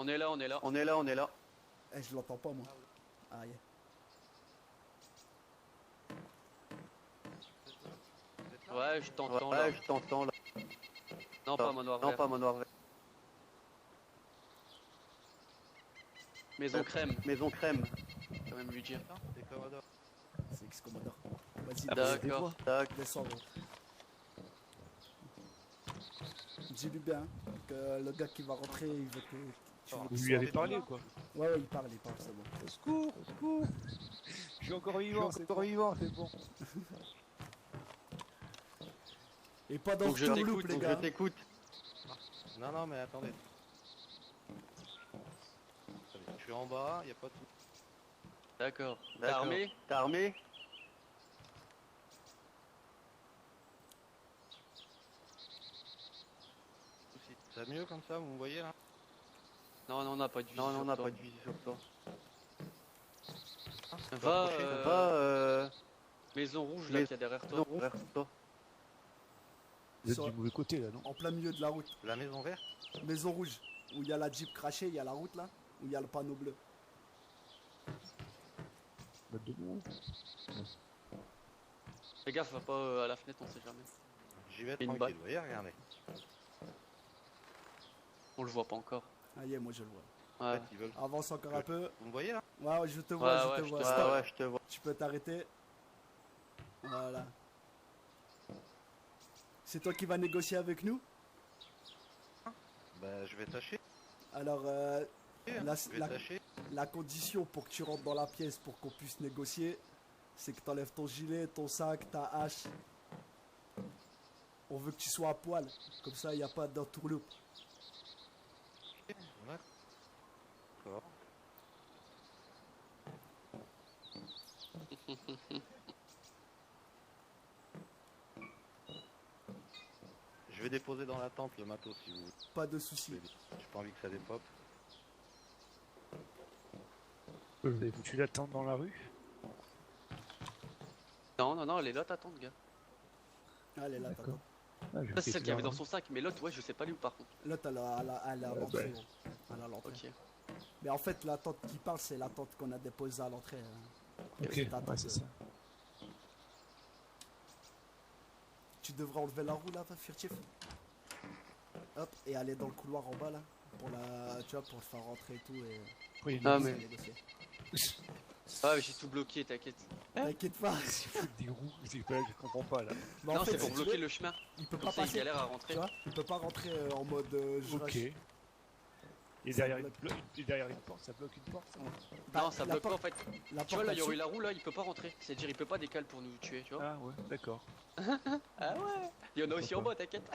On est là, on est là. On est là, on est là. Eh, je l'entends pas, moi. Ah, yeah. Ouais, je t'entends Ouais, là. je t'entends là. Non, pas manoir Non, vert. pas manoir vert. Maison crème, Maison crème. quand même lui dire. C'est Commodore. C'est X-Commodore. Vas-y, D'accord. Tac. descends, gros. Dis-lui bien que le gars qui va rentrer, il veut que tu veux Vous qu'il lui soit avez avec parlé ou lui. quoi? Ouais, il parle, c'est bon. Au secours, au secours. Je suis encore vivant, c'est bon. Et pas dans Donc je le t'écoute, loop, les Donc gars. je t'écoute. Non, mais attendez. Je suis en bas, y a pas de D'accord. T'es D'accord. armé? T'es armé? souci. C'est mieux comme ça, vous me voyez là? Non, non, on n'a pas de visu. Non, non, on n'a sur pas toi. de visu sur toi. Va, Approchez, Ça va, maison rouge là mais- qu'il y a derrière toi. non, vers toi. Vous êtes Sur- du mauvais côté là, non? En plein milieu de la route. La maison verte? Maison rouge. Où il y a la Jeep crachée, il y a la route là. Où il y a le panneau bleu. Bah, de nous. Fais gaffe, va pas à la fenêtre, on sait jamais. J'y vais Une tranquille, balle. vous voyez, regardez. On le voit pas encore. Ah, yeah, moi je le vois. Ouais. En fait, ils veulent... Avance encore un peu. Vous me voyez là? Ouais, je te vois, Ouais, je ouais, te je vois. te Stop. Ouais, ouais, je te vois. Tu peux t'arrêter. Voilà. C'est toi qui vas négocier avec nous? Bah, je vais tâcher. Alors, La- Je vais la- tâcher. la condition pour que tu rentres dans la pièce pour qu'on puisse négocier, c'est que tu enlèves ton gilet, ton sac, ta hache. On veut que tu sois à poil. Comme ça, il n'y a pas d'entourloupe. D'accord. Je vais déposer dans la tente le matos si vous voulez. Pas de soucis. J'ai pas envie que ça dépop. Vous avez foutu la tente dans la rue? Non, non, non, elle est là, t'attends, gars. Allez, là, D'accord. t'attends. Ah, j'ai Ça, c'est fait celle qu'il y avait ça, dans son sac, mais l'autre, ouais, je sais pas lui où par contre. Là, t'as à l'entrée. ouais. gros. Elle est à l'entrée. Ok. Mais en fait, la tente qui parle, c'est la tente qu'on a déposée à l'entrée. Hein. Ok, C'est ta ouais, tente, c'est ça. Tu devrais enlever la roue là, furtif. Hop, et aller dans le couloir en bas là. Pour la. Tu vois, pour le faire rentrer et tout. Et Après, il y a Ah, une mais- négocier. Ah, j'ai tout bloqué, t'inquiète. T'inquiète pas, des roues, c'est pas, je comprends pas là. mais en Non, fait, c'est pour si tu bloquer veux, le chemin. il peut Comme pas ça, il passer. galère à Tu rentrer. vois, il peut pas rentrer en mode je Ok. rush. Et derrière, et derrière une porte, ça bloque une porte ça? Bah, Non, ça la bloque pas en porte- fait. La Tu vois, porte là, il y aurait là-dessus, eu la roue, là, il peut pas rentrer. C'est-à-dire, il peut pas décaler pour nous tuer, tu vois. Ah ouais, d'accord. Ah ouais. Il y en a aussi en bas, t'inquiète.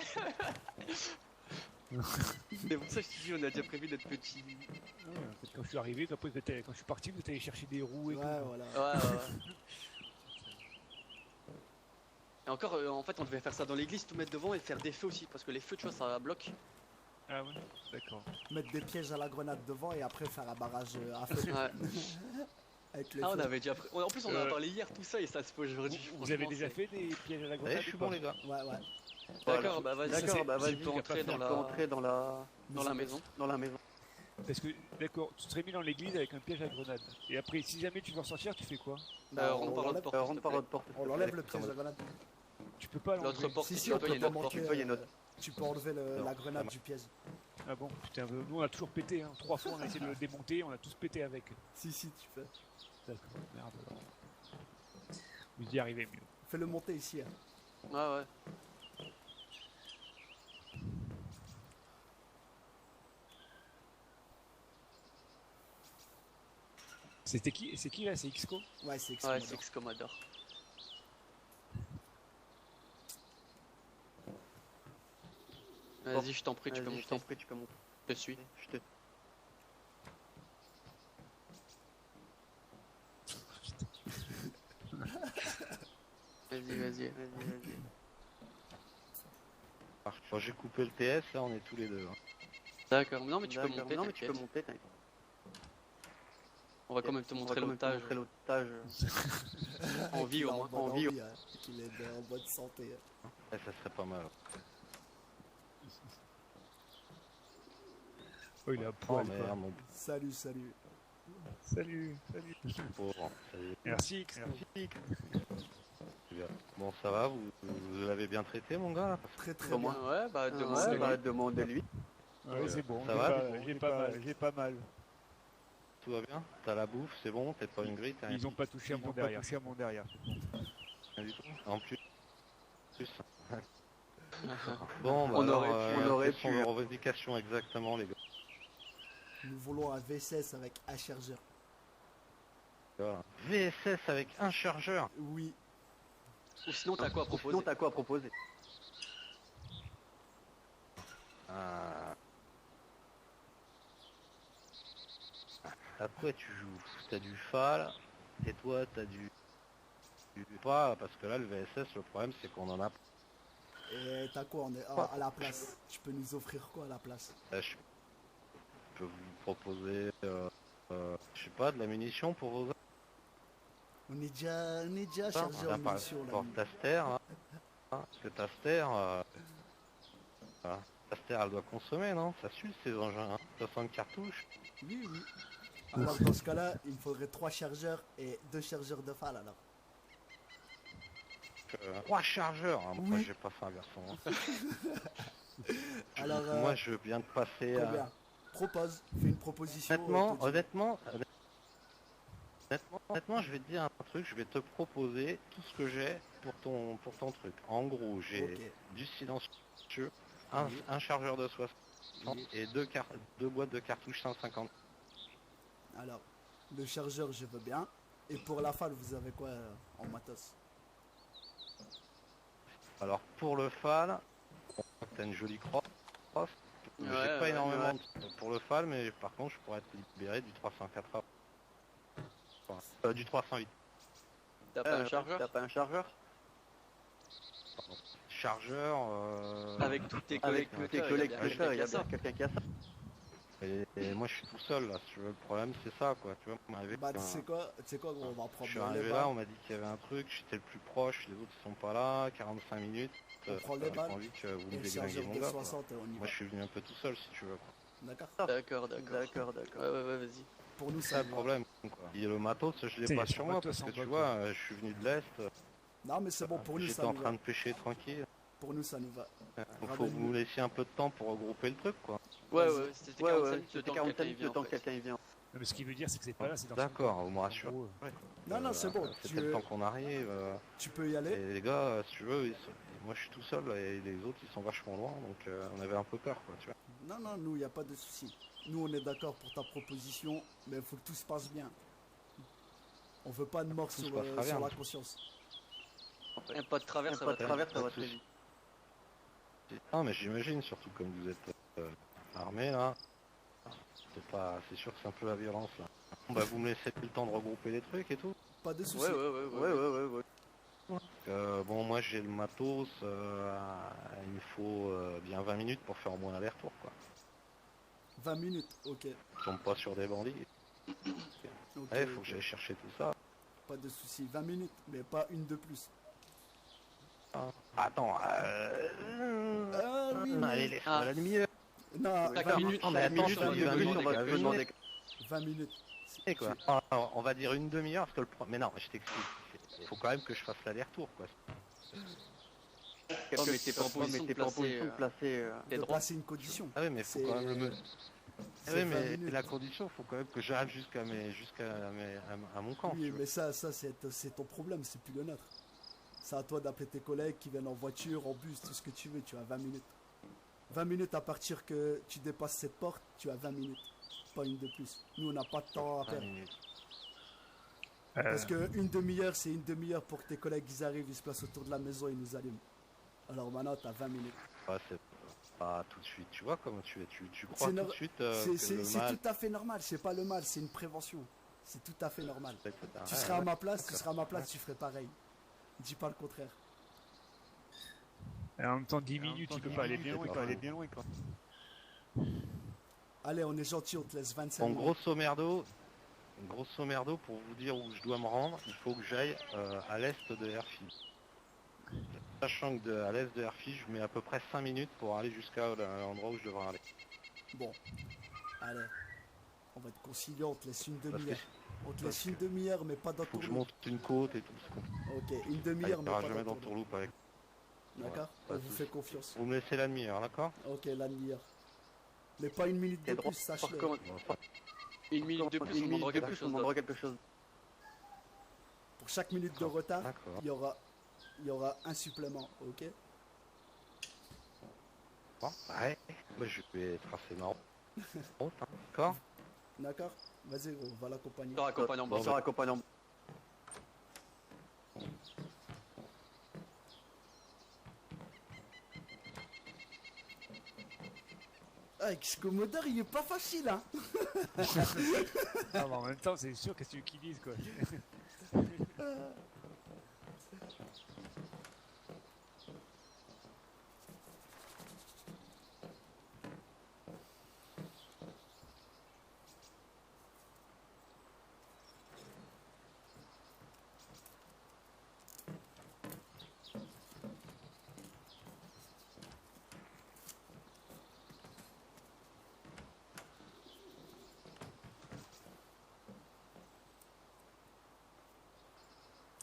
C'est pour ça que je te dis, on a déjà prévu d'être petits. Ouais, en fait, quand je suis arrivé, après, quand je suis parti, vous êtes allé chercher des roues et ouais, tout. voilà. Ouais, ouais, ouais. Et encore, en fait, on devait faire ça dans l'église, tout mettre devant et faire des feux aussi, parce que les feux, tu vois, ça bloque. Ah ouais, d'accord. Mettre des pièges à la grenade devant et après faire un barrage à feu Ouais. avec les Ah, on feux. avait déjà. En plus, on en a parlé hier, tout ça, et ça se fait aujourd'hui. Vous avez franchement, déjà c'est- fait des pièges à la Allez, grenade je suis ou bon pas? les gars. Ouais, ouais. D'accord, bah vas-y, D'accord, bah vas-y, tu peux entrer dans Tu peux la... entrer dans la maison. Dans la maison. Parce que, d'accord, tu serais mis dans l'église avec un piège à grenade. Et après, si jamais tu veux ressortir, tu fais quoi? Bah, rentre par l'autre porte. Rentre s'il te par plaît. l'autre porte. On l'enlève le piège à grenade. Tu peux pas l'enlever. L'autre porte, Si, si si, tu on veux pas, il y a peut une autre porte. manquer, Tu peux, il y a une autre. tu peux enlever Non, la ça grenade marche. du piège. Ah bon, putain, nous on a toujours pété, hein. 3 fois on a essayé de le démonter, on a tous pété avec. Si, si, tu peux. D'accord, merde alors. Vous y arrivez mieux. Fais-le monter ici. Hein. Ouais, ouais. C'était qui? C'est qui là? C'est Xco? Ouais, c'est Ouais, excellent. c'est X-Commodore. Vas-y, je t'en prie, tu peux Vas-y, je t'en monter. prie, tu peux monter. Je te suis. Je te... Vas-y, vas-y. Vas-y, vas-y. Bon, j'ai coupé le TS, là on est tous les deux. Hein. D'accord, non mais tu peux D'accord. monter, Non, mais tu peux t'inquiète. monter, t'inquiète. On va quand même te On va montrer quand même te l'otage. montrer l'otage. En vie au moins. En vie, hein, qu'il est en bonne santé. Hein. Ouais, ça serait pas mal. Oh, il est à Oh poil, quoi. merde, mon Salut, salut. Salut, salut. pauvre. Ça y est. Merci, merci. Bon, ça va, vous l'avez bien traité, mon gars? Très très Au bien. moins, ouais, bah Ouais, demande. bah demandez-lui. Ouais, c'est bon, Ça j'ai va, j'ai pas mal. Tout va bien? T'as la bouffe, c'est bon? T'es pas une grille? T'as Ils ont pas touché à mon derrière. rien du tout? En plus. Bon, bah On alors, aurait quelles sont pu. vos revendications exactement, les gars? Nous voulons un VSS avec un chargeur. Voilà. VSS avec un chargeur. Oui, Ou sinon, t'as quoi à proposer? Sinon, t'as quoi à proposer? Ah. À quoi tu joues? T'as du FAL et toi t'as du pas, parce que là le VSS, le problème c'est qu'on en a et t'as quoi à la place? Tu peux nous offrir quoi à la place? pas. Je peux vous proposer je sais pas, de la munition pour vos On est déjà chargé là, en munitions là. pour Taster là. Parce que Taster voilà. Taster elle doit consommer, non? Ça suit ces engins, hein. 60 cartouches. Oui, oui. Alors dans ce cas-là, il me faudrait 3 chargeurs et 2 chargeurs de FAL alors. 3 chargeurs, hein. Moi Oui. j'ai pas faim, garçon, hein. Alors, Moi je viens de passer combien? Propose, fais une proposition. Honnêtement, je vais te dire un truc, je vais te proposer tout ce que j'ai pour ton truc. En gros, j'ai Ok. du silencieux, Oui. un chargeur de 60 Oui. et deux boîtes de cartouches 150. Alors, le chargeur, je veux bien. Et pour la FAL, vous avez quoi en matos? Alors pour le FAL, t'as une jolie crosse. J'ai Ouais, pas énormément pour le FAL, mais par contre je pourrais te libérer du 304A. Du 308. T'as pas un chargeur? T'as pas un chargeur? Chargeur. Avec tous tes Avec collègues, tes il y a collègues bien pêcheurs, il y a quelqu'un bien quelqu'un qui a ça. Et moi je suis tout seul là, si tu veux. Le problème c'est ça quoi, tu vois. On m'est arrivé Bah, tu qu'un- sais quoi, on va Je prendre suis les arrivé balles. là, on m'a dit qu'il y avait un truc, j'étais le plus proche, les autres ils sont pas là, 45 minutes. On prend les j'ai balles pas envie que vous Et me le déglinguez chargeur mon de gars. Quoi. 60 et on y va. Moi je suis venu un peu tout seul si tu veux. Quoi. D'accord. D'accord, d'accord. D'accord. Ouais, vas-y. Pour nous, C'est ça ça le nous va. problème. Quoi. Et le matos, je Putain, l'ai il y pas a sur son moi matos parce que en tu bas, vois, je suis venu de l'Est, Non, mais c'est bon, pour nous, j'étais ça en nous train va. de pêcher tranquille. Pour nous, ça nous va. Donc faut que vous me laissiez un peu de temps pour regrouper le truc quoi. Ouais, Vas-y. c'était Ouais, 45 ouais, minutes le c'était temps que 45 quelqu'un minutes vient. le temps en que fait. quelqu'un vient. Non, mais ce qui veut dire, c'est que c'est pas là, c'est dans son D'accord, coin. vous me En rassurez. gros, Non, c'est bon. C'était le temps qu'on arrive. Tu peux y aller. Et les gars, si tu veux, moi je suis tout seul et les autres ils sont vachement loin, donc on avait un peu peur quoi, tu vois. Non, nous, il n'y a pas de souci. Nous, on est d'accord pour ta proposition, mais il faut que tout se passe bien. On veut pas de mort Tout sur, se passera bien. la conscience. Un pas de travers, ça Pas va de travers, ça Pas va de très soucis. vite. Ah mais j'imagine, surtout comme vous êtes armé là, c'est sûr que c'est un peu la violence là. Bon, bah vous me laissez le temps de regrouper les trucs et tout. Pas de souci. Ouais. Bon moi j'ai le matos, il me faut bien 20 minutes pour faire au moins l'aller-retour quoi. 20 minutes, ok. Je tombe pas sur des bandits. Ok, Ouais, faut ok. que j'aille chercher tout ça. Pas de souci. 20 minutes, mais pas une de plus. Attends, oui, allez laisse-moi la demi-heure. Non, Chaque 20 minute, Non, mais chaque attends, minute, je te on dis va 20 te minutes, demander on va te quelque chose. demander 20 minutes. Et quoi. Alors, on va dire une demi-heure parce que mais non, je t'explique. Il faut quand même que je fasse l'aller-retour quoi. Oh, mais t'es pas en position de placer, placer. T'es De droit. placer une condition. Ah oui, mais faut C'est- quand même le me. Ah c'est oui, 20 mais minutes. la condition, faut quand même que j'arrive à mon camp. Oui, tu vois. mais ça c'est ton problème, c'est plus le nôtre. C'est à toi d'appeler tes collègues qui viennent en voiture, en bus, tout ce que tu veux, tu as 20 minutes. 20 minutes à partir que tu dépasses cette porte, tu as 20 minutes. Pas une de plus. Nous, on n'a pas de temps à 20 perdre. minutes. Parce que une demi-heure, c'est une demi-heure pour que tes collègues ils arrivent, ils se placent autour de la maison et ils nous allument. Alors maintenant, tu as 20 minutes. Ouais, c'est pas tout de suite. Tu vois comment tu es. Tu crois C'est tout nor- de suite C'est que le mal. tout à fait normal, c'est pas le mal, c'est une prévention. C'est tout à fait normal. etc. Tu Ouais, serais à ouais. ma place, tu d'accord. serais à ma place, tu ferais pareil. Dis pas le contraire. Et en même temps, 10 minutes, il peut pas aller bien loin, c'est il peut pas aller faux. bien loin, quoi. Allez, on est gentil, on te laisse 25 Bon, minutes. grosso merdo, pour vous dire où je dois me rendre, il faut que j'aille à l'est de Herfi. Sachant que à l'est de Herfi, je mets à peu près 5 minutes pour aller jusqu'à l'endroit où je devrais aller. Bon. Allez. On va être conciliant, on te laisse une Parce que demi-heure. On te laisse une demi-heure, mais pas faut que je d'entourloupe. monte une côte et tout. Ok, une Il demi-heure, n'y mais aura pas jamais d'entourloupe. d'entourloupe avec. D'accord. Pas On de vous soucis. fait confiance. Vous me laissez la demi-heure, d'accord? Ok, la demi-heure. Mais pas une minute de T'es droit. plus, Par sache-le. contre, Bon, enfin, une minute de plus, on Une demandera minute de quelque plus, chose on d'autre. demandera quelque chose. Pour chaque minute de retard, d'accord. il y aura un supplément, ok? Bon, ouais. Moi, je vais tracer ma route, hein, d'accord? D'accord? Vas-y, on va l'accompagner. Sera accompagné en bas. On sera accompagnant. Ah, Xcomodeur, il est pas facile, hein? Ah, mais en même temps, c'est sûr, qu'est-ce que tu veux qu'ils disent, quoi.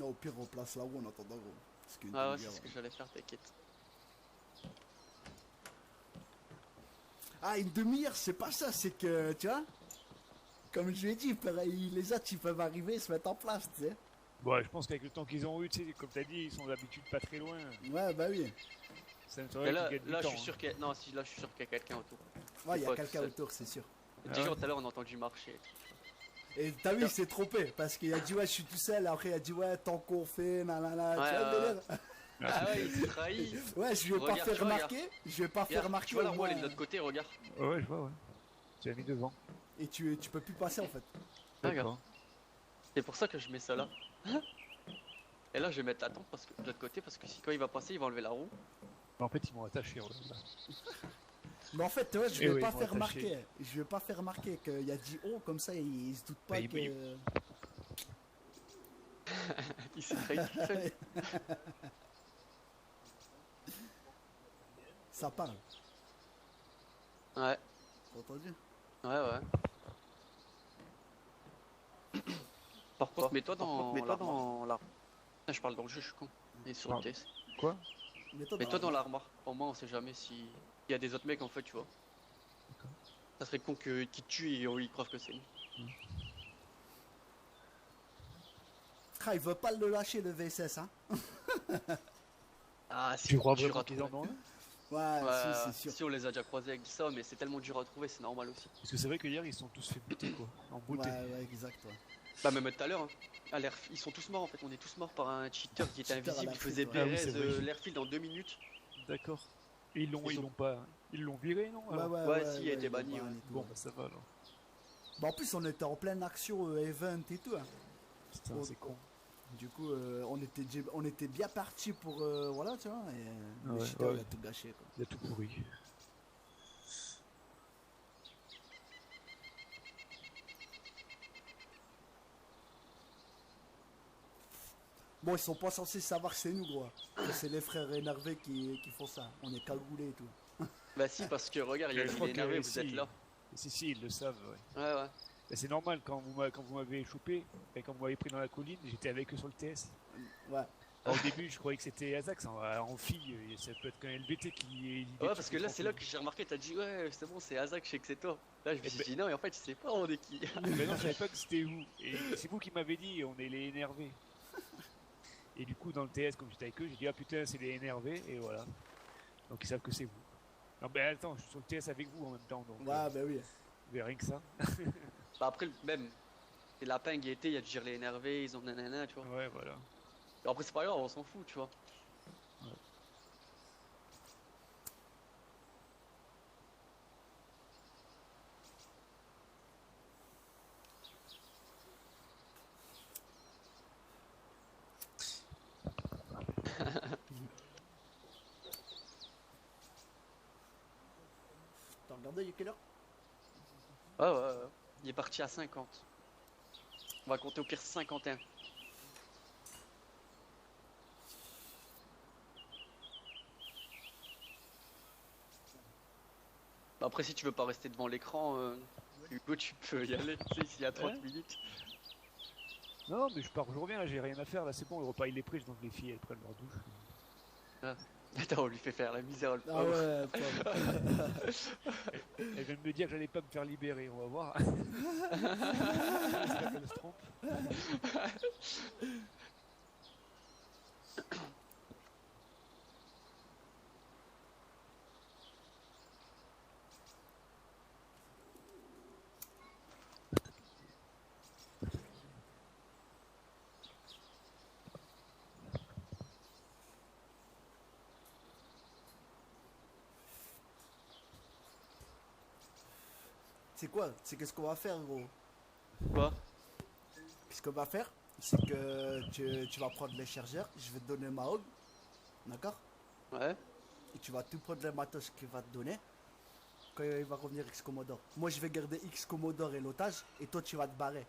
Non, au pire, on place là-haut en attendant, gros. Parce qu'une Ah ouais, demi-heure, c'est ce que j'allais faire, t'inquiète. Ah, une demi-heure, c'est pas ça, c'est que, tu vois, comme je l'ai dit, pareil, les autres, ils peuvent arriver et se mettre en place, tu sais. Bon, je pense qu'avec le temps qu'ils ont eu, tu sais, comme t'as dit, ils sont d'habitude pas très loin. Ouais, bah oui. Ça me Et ferait là, qu'ils gagnent du là, je temps, suis sûr qu'il y a... Non, si, là, je suis sûr qu'il y a quelqu'un autour. Ouais, il y a pas quelqu'un tout seul. autour, c'est sûr. Déjà, ouais. tout à l'heure, on a entendu marcher. Et t'as vu, il s'est trompé, parce qu'il a dit, ouais, je suis tout seul, après, il a dit, ouais, tant qu'on fait, nanana, Ouais, tu vois le délire? Ah ouais, il s'est trahi. Ouais, je vais pas Regarde, faire tu vois, remarquer, je vais pas faire Regarde, remarquer tu vois la au voie, elle est moins, de l'autre côté, regarde. hein. Ouais, je vois, ouais. Tu l'as mis devant. et tu peux plus passer, en fait. Regarde. C'est pour ça que je mets ça là. Et là, je vais mettre la tente parce que, de l'autre côté, parce que si quand il va passer, il va enlever la roue. Mais en fait, ils m'ont attaché, ouais, là. Mais en fait, tu vois, je Eh vais oui, pas ils vont faire attacher. remarquer. Je vais pas faire remarquer qu'il y a dit oh comme ça, il se doute pas Bah, que. Il s'est trahi tout seul. Ça parle. Ouais, T'as entendu? ouais. Par contre, mets-toi dans l'armoire. Ah, je parle dans le jeu, je suis con. Et sur le Ah. TS. Quoi? Mets-toi dans l'armoire. Au moins, on sait jamais si. Il y a des autres mecs en fait, tu vois. Ça serait con qu'ils te tuent et ils croient que c'est nous. Ah, il veut pas le lâcher le VSS, hein? Ah, si, Tu crois dur vraiment à qu'ils en trouver. ont un? Ouais, Ouais, si, c'est sûr. si on les a déjà croisés avec ça, mais c'est tellement dur à trouver, c'est normal aussi. Parce que c'est vrai que hier, ils sont tous fait buter, quoi. En beauté. Ouais, exact. Ouais. Bah, même tout à l'heure, hein. Ah, ils sont tous morts en fait, on est tous morts par un cheater qui était Cheater à invisible, la il faisait field, ouais. Ah oui, c'est Bérez, vrai. l'airfield en 2 minutes. D'accord. Et ils Ils sont- l'ont pas. Ils l'ont viré, non? alors Ouais, si, il a été il banni, est ouais. et tout, Bon, ouais. bah ça va alors. Bah, en plus, on était en pleine action event et tout. Hein. Putain, Oh, c'est con. Du coup, on était bien parti pour. Voilà, tu vois. Et le Ouais, cheater, ouais. il a tout gâché, quoi. Il a tout pourri. Bon, ils sont pas censés savoir que c'est nous, gros. Que c'est les frères énervés qui font ça. On est cagoulés et tout. Bah, si, parce que regarde, il Je crois est énervé, que vous si. êtes là. Si, ils le savent, ouais. Ouais. Bah, c'est normal, quand vous m'avez chopé, et quand vous m'avez pris dans la colline, j'étais avec eux sur le TS. Ouais. Alors, au début, je croyais que c'était Azax en fille, et ça peut être qu'un LBT qui est. Ouais, parce que là, c'est là que j'ai remarqué, t'as dit, ouais, c'est bon, c'est Azak, je sais que c'est toi. Là, je me Eh suis ben- dit, non, et en fait, je sais pas, on est qui. Mais non, je savais pas que c'était vous. Et c'est vous qui m'avez dit, on est les énervés. Et du coup, dans le TS, comme j'étais avec eux, j'ai dit, ah putain, c'est les énervés, et voilà. Donc ils savent que c'est vous. Non, mais attends, je suis sur le TS avec vous en même temps, donc. Ouais, bah oui. mais rien que ça. Bah, après, même, c'est lapin qui était, il y a du les énervé, ils ont nanana, tu vois. Ouais, voilà. Et après, c'est pas grave, on s'en fout, tu vois. T'as regardé, il est quelle heure? Ouais. Il est parti à 50. On va compter au pire 51. Bah, après, si tu veux pas rester devant l'écran, Hugo, tu peux y aller, tu sais, s'il y a 30 Ouais. minutes. Non, mais je reviens, là, j'ai rien à faire, là, c'est bon, le repas il est pris, donc les filles elles prennent leur douche. Attends, on lui fait faire la misère. Le Ah pauvre. ouais, pauvre. Elle vient de me dire que j'allais pas me faire libérer, on va voir. J'espère qu'elle se trompe. C'est quoi? C'est qu'est-ce qu'on va faire, gros? Quoi? Ce qu'on va faire, c'est que tu vas prendre les chargeurs, je vais te donner ma hog, d'accord? Ouais. Et tu vas tout prendre les matos qu'il va te donner quand il va revenir X Commodore. Moi, je vais garder X Commodore et l'otage, et toi, tu vas te barrer.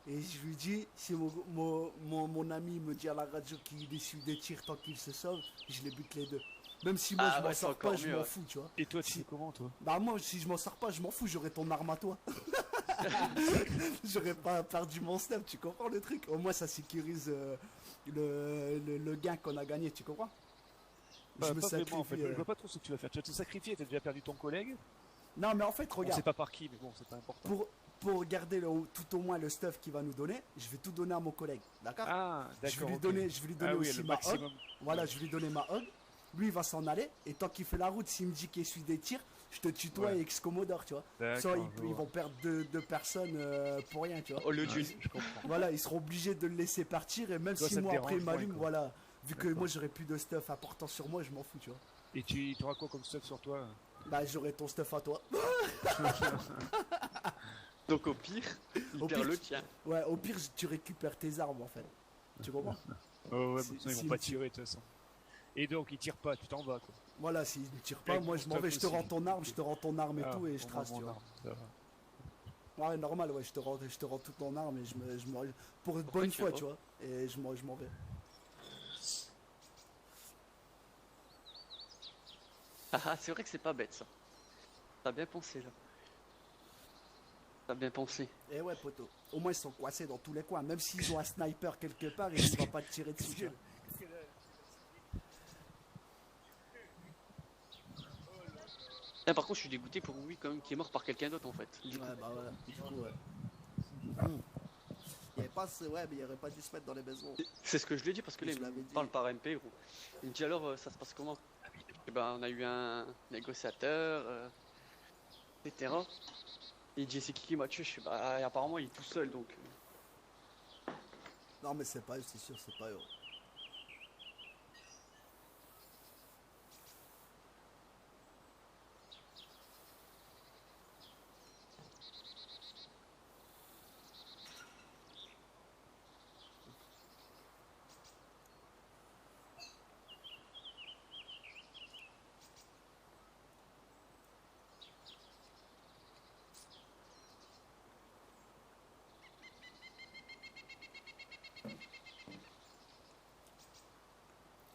Et je lui dis, si mon ami me dit à la radio qu'il essuie des tirs tant qu'il se sauve, je les bute les deux. Même si moi, Ah je m'en ouais, c'est sors encore pas, je mieux, m'en ouais. fous, tu vois. Et toi, tu Si- fais comment, toi? Bah moi, si je m'en sors pas, je m'en fous, j'aurai ton arme à toi. J'aurais pas perdu mon step, tu comprends le truc? Au moins, ça sécurise le gain qu'on a gagné, tu comprends? Pas vraiment, en fait. sacrifie, Je vois pas trop ce que tu vas faire. Tu vas te sacrifier, t'as déjà perdu ton collègue. Non, mais en fait, On regarde, sait pas par qui, mais bon, c'est pas important. pour garder tout au moins le stuff qu'il va nous donner, je vais tout donner à mon collègue, d'accord? Ah, je vais d'accord. lui ok. donner, je vais lui donner Ah oui, aussi le ma hog. maximum. Voilà, je vais lui donner ma hog. Lui, il va s'en aller. Et tant qu'il fait la route, s'il me dit qu'il suit des tirs, je te tutoie Ouais. et ex-commodore, tu vois. D'accord, Soit je ils vois. vont perdre deux personnes pour rien, tu vois. Au lieu Ouais, d'une. je comprends. Voilà, ils seront obligés de le laisser partir. Et même Toi, si ça te moi, après, il dérange moins, m'allume, quoi. voilà. Vu que D'accord. moi, j'aurais plus de stuff important sur moi, je m'en fous, tu vois. Et tu auras quoi comme stuff sur toi? Bah, j'aurai ton stuff à toi. Donc au pire, il Au perd pire, le tien. Ouais, au pire, tu récupères tes armes, en fait. Tu comprends? Oh ouais, Si- mais sinon, ils si vont pas me- tirer de toute façon. Et donc, ils tirent pas, tu t'en vas, quoi. Voilà, s'il ne tire pas, Avec moi, ton je m'en vais. Je te stuff rends aussi. ton arme, je te rends ton arme et Ah, tout, et je on trace, rend tu mon vois. arme, ça va. Ouais, normal, ouais, je te rends toute ton arme et je me pour une Pourquoi bonne tu fois, vas tu vois. Et je m'en vais. Ah, c'est vrai que c'est pas bête ça. T'as bien pensé là. T'as bien pensé. Et ouais, poteau. Au moins, ils sont coincés dans tous les coins. Même s'ils ont un sniper quelque part, il ne va pas te tirer dessus. tu vois. Ah, par contre, je suis dégoûté pour Louis quand même qui est mort par quelqu'un d'autre en fait. Du coup. Ouais, bah ouais. Du coup, ouais. Il y avait pas, ouais, mais il aurait pas dû se mettre dans les maisons. C'est ce que je lui ai dit parce que là, Je il l'avais me dit. parle par MP. Gros. Il me dit alors, ça se passe comment? Eh ben, on a eu un négociateur, etc. Il dit c'est qui m'a tué? Je suis bah apparemment il est tout seul donc. Non, mais c'est pas eux, c'est sûr, c'est pas eux.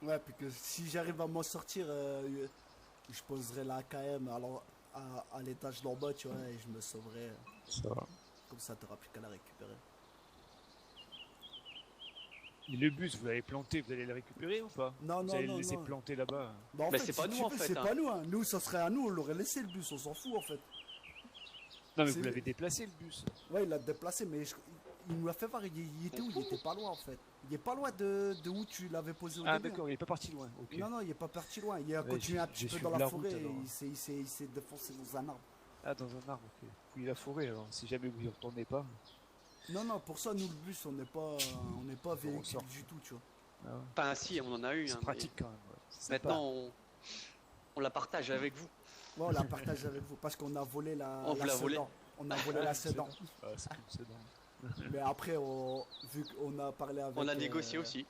Ouais, puis que si j'arrive à m'en sortir, je poserai la AKM alors, à l'étage d'en bas, tu vois, et je me sauverai. Ça va. Comme ça, t'auras plus qu'à la récupérer. Et le bus, vous l'avez planté, vous allez le récupérer ou pas? Non, Vous non, allez non, le laisser non. planter là-bas? Bah, en Mais fait, c'est pas si nous, tu en veux, fait, c'est hein. pas nous, hein. Nous, ça serait à nous, on l'aurait laissé le bus, on s'en fout en fait. Non, mais C'est- vous l'avez déplacé le bus. Ouais, il l'a déplacé, mais il nous l'a fait voir, il était où? Il était pas loin en fait. Il est pas loin de où tu l'avais posé au Ah, début. d'accord, il est pas parti loin. Ok. Non, non, il est pas parti loin. Il a Ouais, continué un j'ai petit peu suivi dans la la forêt route, et alors. il s'est défoncé dans un arbre. Ah, dans un arbre, ok. Fouillez la forêt alors, si jamais vous y retournez pas. Non, non, pour ça, nous, le bus, on n'est pas véhicule ressort. du tout, tu vois. Ah ouais. Enfin si, on en a eu. C'est hein, pratique quand même. Ouais. C'est mais sympa. maintenant on la partage avec vous. Ouais, on la partage avec vous parce qu'on a volé On vous l'a volé. Sedan. On a volé la Sedan. Ah, c'est comme Sedan. Mais après, vu qu'on a parlé avec. On a négocié aussi.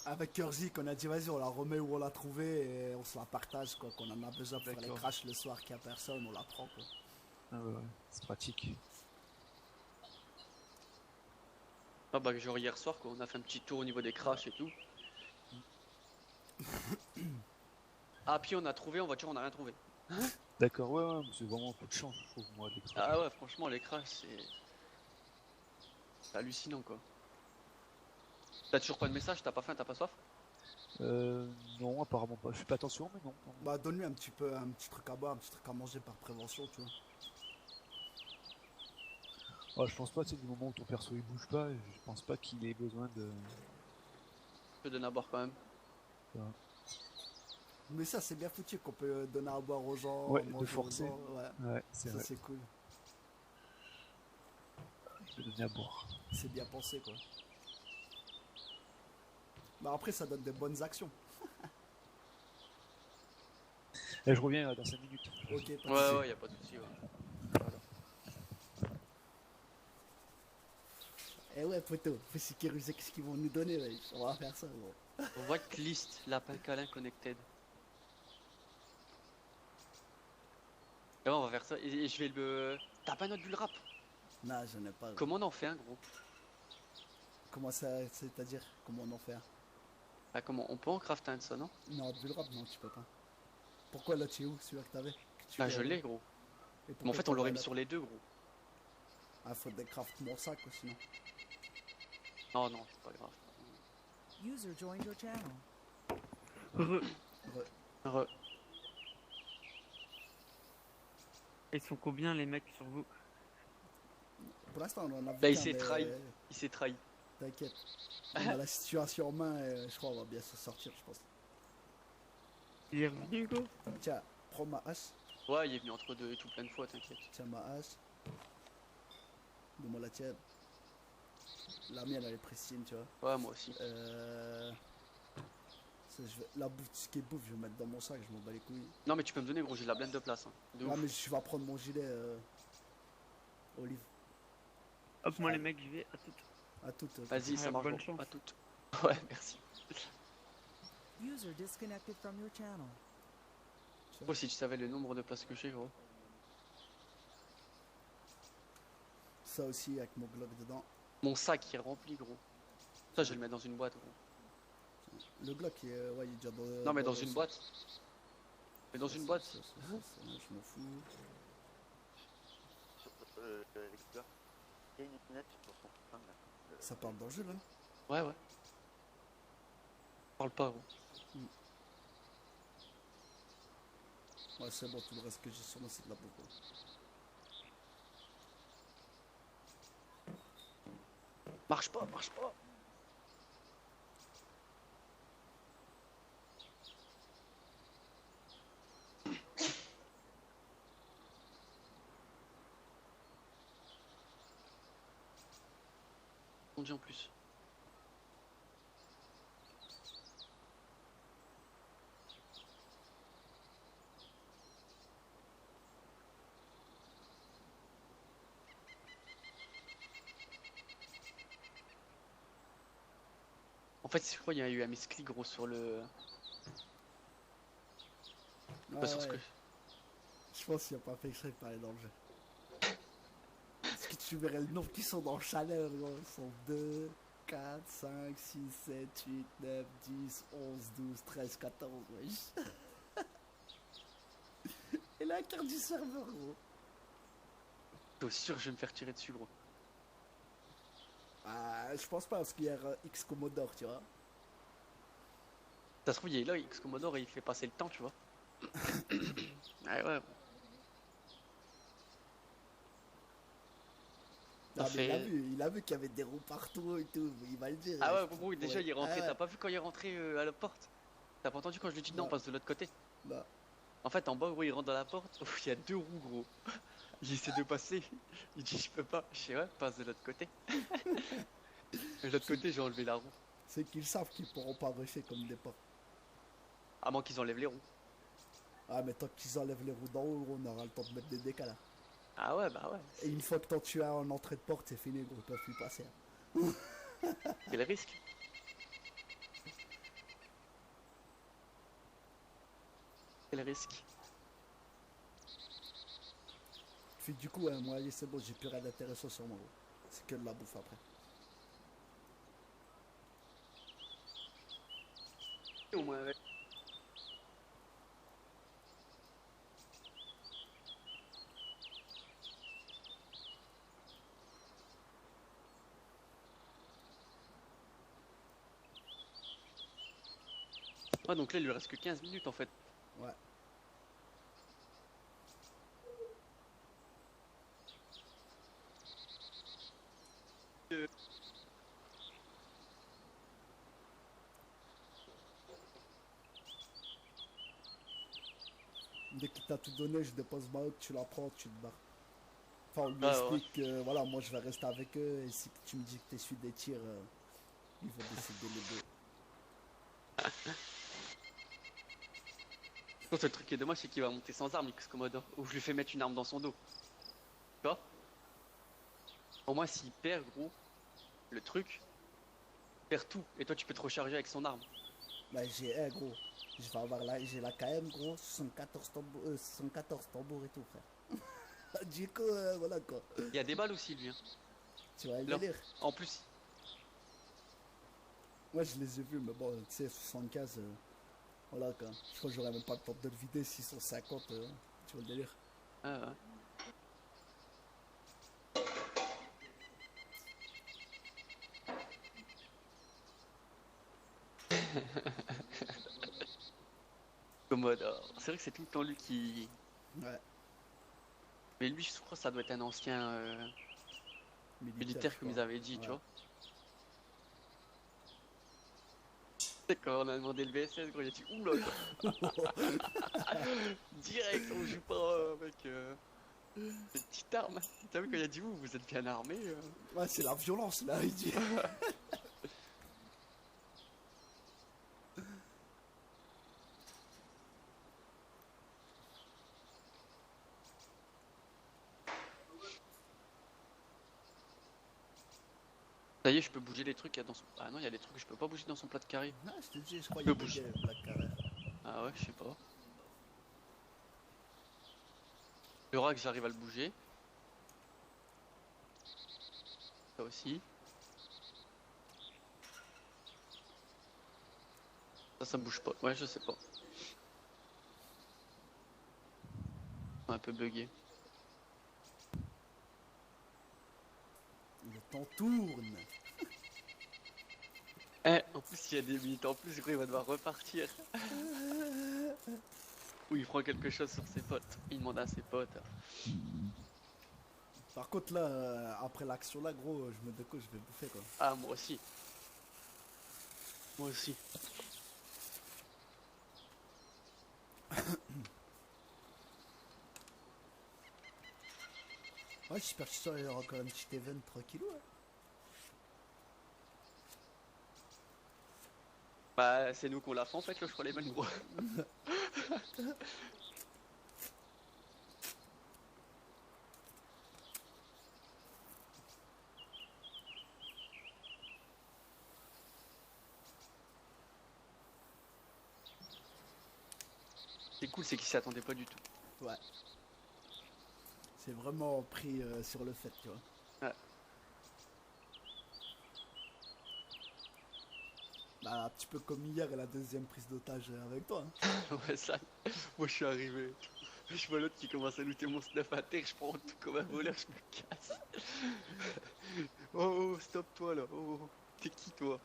Avec Kurzik, on a dit vas-y, on la remet où on l'a trouvée et on se la partage, quoi. Qu'on en a besoin pour faire les D'accord. crashs le soir qu'il n'y a personne, on la prend, quoi. Ah ouais, ouais, c'est pratique. Ah bah genre hier soir quoi, on a fait un petit tour au niveau des crashs et tout. Ah puis on a trouvé en voiture, on a rien trouvé. D'accord, ouais, mais c'est vraiment peu de chance, je trouve, moi, les crash. Ah ouais, franchement, les crashs, c'est hallucinant quoi. T'as toujours pas de message, t'as pas faim, t'as pas soif? Non, apparemment pas. Je fais pas attention, mais non. Bah, donne-lui un petit peu, un petit truc à boire, un petit truc à manger par prévention, tu vois. Ah, je pense pas, c'est du moment où ton perso il bouge pas, je pense pas qu'il ait besoin de. Je peux donner à boire quand même. Mais ça, c'est bien foutu qu'on peut donner à boire aux gens, Ouais, de manger aux forcer. gens, ouais. Ouais, c'est Ça, vrai. c'est cool. Je vais donner à boire. C'est bien pensé, quoi. Bah, après, ça donne des bonnes actions. Et je reviens dans 5 minutes. Ok, pas de Ouais, souci. ouais, y a pas de souci. Ouais. Eh ouais, poteau, faut sécuriser ce qu'ils vont nous donner, ouais. On va faire ça, gros. Whitelist, lapin câlin connected. Et ouais, on va faire ça. Et je vais le. T'as pas notre bulle rap? Non, j'en ai pas. Gros. Comment on en fait un gros? Comment ça, c'est-à-dire, comment on en fait un? Ah, comment? On peut en crafter un de ça, non? Non, du rap, non, tu peux pas. Pourquoi là, tu es où, celui-là que t'avais? Bah, je l'ai gros. Mais en fait, on l'aurait mis sur les deux gros. Ah, faut décraft mon sac, quoi, sinon. Non, non, c'est pas grave. User joined your channel. Re. Ils sont combien les mecs sur vous? Pour l'instant, on en a vu Là, il qu'un, s'est mais, trahi. Il s'est trahi. T'inquiète. On a la situation en main et je crois qu'on va bien se sortir, je pense. Il est revenu go? Tiens, prends ma hache. Ouais, il est venu entre deux et tout plein de fois, t'inquiète. Tiens, ma hache. Donne-moi la tienne. La mienne, elle est pristine, tu vois. Ouais, moi aussi. La bouffe, ce qui est bouffe, je vais mettre dans mon sac, je m'en bats les couilles. Non, mais tu peux me donner gros, j'ai de la blinde de place. Hein. De Ah, ouf. mais je vais prendre mon gilet, Olive. Hop, moi les mecs, j'y vais à tout. À toute. Vas-y, ça Ouais, marche bonne gros. chance. À toutes. Ouais, merci. User disconnected from your channel. Gros, si tu savais le nombre de places que j'ai, gros. Ça aussi, avec mon Glock dedans. Mon sac il est rempli, gros. Ça, je vais le mettre dans une boîte, gros. Le Glock, il est, ouais, il est déjà dans. Non, mais dans le une sac. boîte. Mais dans une boîte. Ça, je m'en fous. Les gars, il y a une lunette sur son femme là. Ça parle dans le jeu, là. Ouais, ouais. Parle pas, gros. Ouais, c'est bon, tout le reste que j'ai sur moi, c'est de la bouffe. Marche pas, marche pas. On dit en plus. En fait, je crois qu'il y a eu un misclick gros sur le. Ah, Pas sur ce ouais. que. Je pense qu'il n'y a pas fait exprès de parler dans le jeu. Est-ce que tu verrais le nombre qui sont dans le chaleur, gros? Ils sont 2, 4, 5, 6, 7, 8, 9, 10, 11, 12, 13, 14, wesh. Et la carte du serveur, gros. Je suis sûr que je vais me faire tirer dessus, gros. Ah, je pense pas, parce qu'il y a X Commodore, tu vois. Ça se trouve, il est là, X Commodore, et il fait passer le temps, tu vois. Ouais, ouais. Non, Ça mais fait- il a vu qu'il y avait des roues partout et tout, mais il va le dire. Ah ouais, je gros, pense. déjà, il est rentré. Ah ouais. T'as pas vu quand il est rentré à la porte? T'as pas entendu quand je lui ai dit non, Non. passe de l'autre côté? Non. En fait, en bas, gros, il rentre dans la porte. Oh, il y a deux roues, gros. Il essaie de passer. Il dit, je peux pas. Je sais, ouais, passe de l'autre côté. De l'autre côté, j'ai enlevé la roue. C'est qu'ils savent qu'ils pourront pas rusher comme des portes. À moins qu'ils enlèvent les roues. Ah, mais tant qu'ils enlèvent les roues d'en haut, on aura le temps de mettre des décals là. Ah ouais, bah ouais. Et une fois que t'en tues un en entrée de porte, c'est fini, gros, ils peuvent plus passer. Hein. Quel risque. Quel risque. Puis du coup, hein, moi, c'est bon, j'ai plus rien d'intéressant sur moi, gros. C'est que de la bouffe après. Au moins, ouais. Ouais, donc là, il lui reste que 15 minutes en fait. Ouais. Dès qu'il t'a tout donné, je dépose ma hotte, tu la prends, tu te barres. Enfin, on lui Ah, ouais. explique que voilà, moi je vais rester avec eux et si tu me dis que t'es su des tirs, ils vont décider les deux. Non, le truc qui est dommage, c'est qu'il va monter sans arme, X Commodore. Ou je lui fais mettre une arme dans son dos. Tu vois? Pour moi, s'il perd, gros, le truc, il perd tout. Et toi, tu peux te recharger avec son arme. Bah j'ai, gros, je vais avoir j'ai la KM gros, 74 tambours, 74 tambours et tout frère. Du coup, voilà quoi. Il y a des balles aussi, lui. Hein. Tu vois le Là. délire. En plus, Moi je les ai vus, mais bon, tu sais, 75, voilà quoi. Je crois que j'aurais même pas le temps de le vider, 650, tu vois le délire. ah, ouais. Commodore. C'est vrai que c'est tout le temps lui qui. Ouais, Mais lui, je crois que ça doit être un ancien militaire, comme ils avaient dit, tu Ouais. vois. C'est quand on a demandé le VSS, gros, il a dit oula, direct, on joue pas avec des petites armes. T'as vu quand il a dit vous êtes bien armés Ouais, c'est la violence là, il dit. Ça y est, je peux bouger les trucs qu'il y a dans son. Ah non, il y a des trucs que je peux pas bouger dans son plat de carré. Non, je te dis, je crois Je qu'il y a bouge. des Black Carré. Ah ouais, je sais pas. Le rack, j'arrive à le bouger. Ça aussi. Ça bouge pas. Ouais, je sais pas. Un peu bugué. Le temps tourne. Eh, en plus, il y a des minutes en plus, gros, il va devoir repartir. Ou il prend quelque chose sur ses potes. Il demande à ses potes. Par contre là, après l'action là, gros, je me dis que je vais bouffer quoi. Ah, moi aussi. Moi aussi. Ouais, j'espère que ce soir il y aura encore un petit event tranquillou. Ouais. Bah, c'est nous qu'on l'a fait en fait, le je crois les mêmes gros. C'est cool, c'est qu'ils s'y attendaient pas du tout. Ouais. C'est vraiment pris sur le fait, tu vois. Ouais. Bah, un petit peu comme hier et la deuxième prise d'otage avec toi. Hein. Ouais, ça. Moi, je suis arrivé. Je vois l'autre qui commence à looter mon stuff à terre, je prends tout comme un voleur, je me casse. Oh, stop toi là. Oh, t'es qui toi?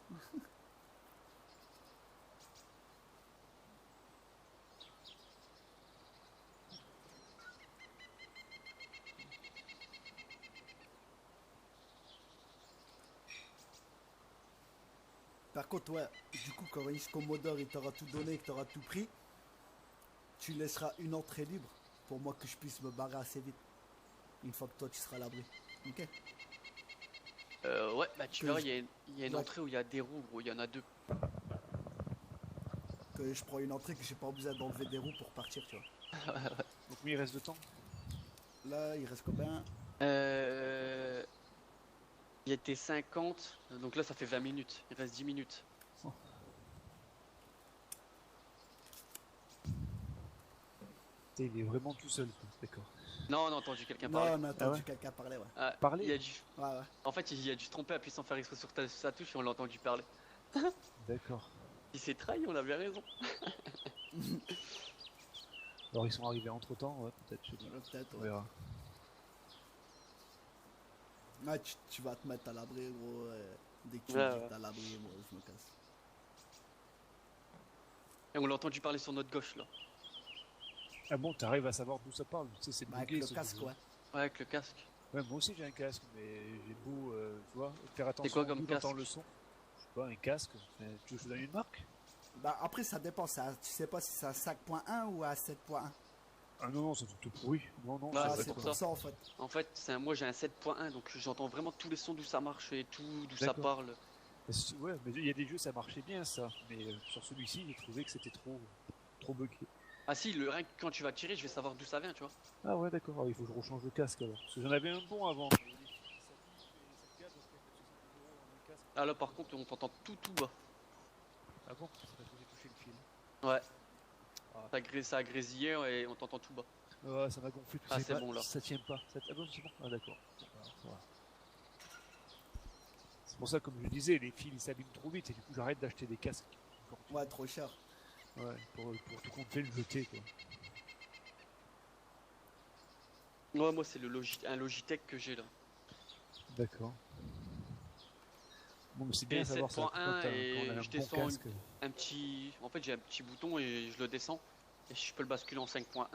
Par contre, ouais, du coup, quand Rice Commodore il t'aura tout donné et que t'auras tout pris, tu laisseras une entrée libre pour moi que je puisse me barrer assez vite. Une fois que toi tu seras à l'abri. Ok? Ouais, bah tu Que verras, je- il y a une Ouais. entrée où il y a des roues, gros, il y en a deux. Que je prends une entrée que j'ai pas besoin d'enlever des roues pour partir, tu vois. Donc, lui, il reste de temps. Là, il reste combien? Il était 50, donc là ça fait 20 minutes, il reste 10 minutes. Il est vraiment tout seul, quoi. D'accord. Non, on a entendu quelqu'un Non, parler. on a entendu ouais quelqu'un parler, ouais. Ah, Parler il a dû... Ouais, ouais. En fait, il a dû se tromper, appuyer sans faire exprès sur sa touche et on l'a entendu parler. D'accord. Il s'est trahi, on a bien raison. Alors, ils sont arrivés entre temps, ouais, peut-être, je sais pas. Peut-être, On ouais. verra. Ouais, tu vas te mettre à l'abri, gros. Dès que tu Ouais, me dis que ouais. t'es à l'abri, moi, je me casse. Et on l'a entendu parler sur notre gauche là. Ah bon, t'arrives à savoir d'où ça parle. Tu sais, c'est Bah, avec bugué, le ce casque, jeu. ouais. Ouais, avec le casque. Ouais, moi aussi j'ai un casque, mais j'ai beau, tu vois, faire C'est attention quoi comme d'où t'entends casque? le son. Je sais pas, un casque. Tu veux que je te donne une marque? Bah, après, ça dépend. Tu sais pas si c'est à 5.1 ou à 7.1. Ah non, non, c'est tout pourri. Non, non, Bah, Ah, c'est c'est pour pour ça. ça, en fait. En fait, moi j'ai un 7.1 donc j'entends vraiment tous les sons d'où ça marche et tout, d'où ça D'accord. parle. Ouais, mais il y a des jeux, ça marchait bien ça. Mais sur celui-ci, j'ai trouvé que c'était trop bugué. Ah si, rien que quand tu vas tirer, je vais savoir d'où ça vient, tu vois. Ah ouais, d'accord. Ah, il faut que je rechange le casque alors. Parce que j'en avais un bon avant. Mais les fils, ça bip et cette gars doit peut-être mettre 70 € dans un casque. Ah là par contre, on t'entend tout bas. Ah bon? C'est parce que j'ai touché le fil. Ouais. Ah. Ça a grésillé et on t'entend tout bas. Ouais, ça m'a gonflé tout Ah, ça. c'est bon, là. Ça tient pas. Ah bon, c'est bon. Ah d'accord. Voilà. C'est pour ça, comme je disais, les fils ils s'abîment trop vite et du coup j'arrête d'acheter des casques. Ouais, trop cher. Ouais, pour tout compte fait le jeter quoi. Ouais, moi c'est un Logitech que j'ai là. D'accord. Bon, mais c'est Et bien de savoir ça. 7.1 Quand on a et un je bon descends casque. En fait, j'ai un petit bouton et je le descends et je peux le basculer en 5.1.